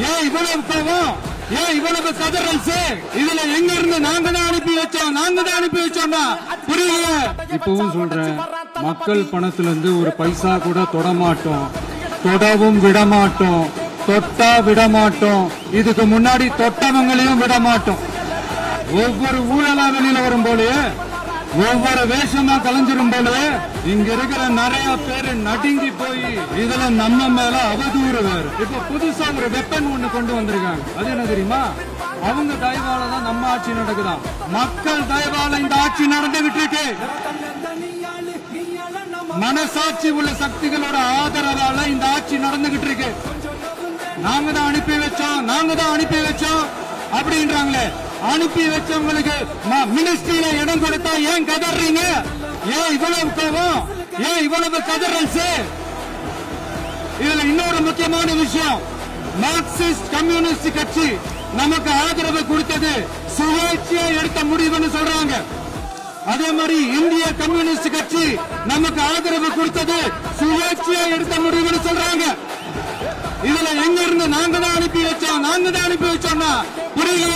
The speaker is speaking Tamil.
ஏன் இவ்வளவு கோபம்? ஏன் இவ்வளவு கதறல்? இதுல எங்க இருந்து நாங்க தான் அனுப்பி வச்சோம்னா புரியல. இப்பவும் சொல்றேன், மக்கள் பணத்துல இருந்து ஒரு பைசா கூட தொடமாட்டோம், தொடவும் விடமாட்டோம், தொட்டா விடமாட்டோம். இதுக்கு முன்னாடி தொட்டவங்களையும் விடமாட்டோம். ஒவ்வொரு ஊழலா வெளியில வரும் போல, ஒவ்வொரு வேஷமா கலைஞ்சிரும் போல இங்க இருக்கிற நிறைய பேரு நடுங்கி போய் இதுல நம்ம மேல அவதூறு வேறு. இப்ப புதுசா ஒரு வெப்பன் ஒண்ணு கொண்டு வந்திருக்காங்க. அது என்ன தெரியுமா? அவங்க தயவால தான் நம்ம ஆட்சி நடக்குதான். மக்கள் தயவால இந்த ஆட்சி நடந்துகிட்டு இருக்கு. மனசாட்சி உள்ள சக்திகளோட ஆதரவால இந்த ஆட்சி நடந்துகிட்டு இருக்கு. நாங்க தான் அனுப்பி வச்சோம் அப்படின்றாங்களே. அனுப்பி வச்சவங்களுக்கு மினிஸ்ட்ரியில இடம் கொடுத்தா ஏன் கதறீங்க? ஏன் இவ்வளவு கோபம்? ஏன் இவ்வளவு கதறல்? இதுல இன்னொரு முக்கியமான விஷயம், மார்க்சிஸ்ட் கம்யூனிஸ்ட் கட்சி நமக்கு ஆதரவு கொடுத்தது சுயேட்சையா எடுத்த முடிவுன்னு சொல்றாங்க. அதே மாதிரி இந்திய கம்யூனிஸ்ட் கட்சி நமக்கு ஆதரவு கொடுத்தது சுயேட்சையா எடுத்த முடிவுன்னு சொல்றாங்க. இதுல எங்க இருந்து நாங்க தான் அனுப்பி வச்சோம்னா புரியல.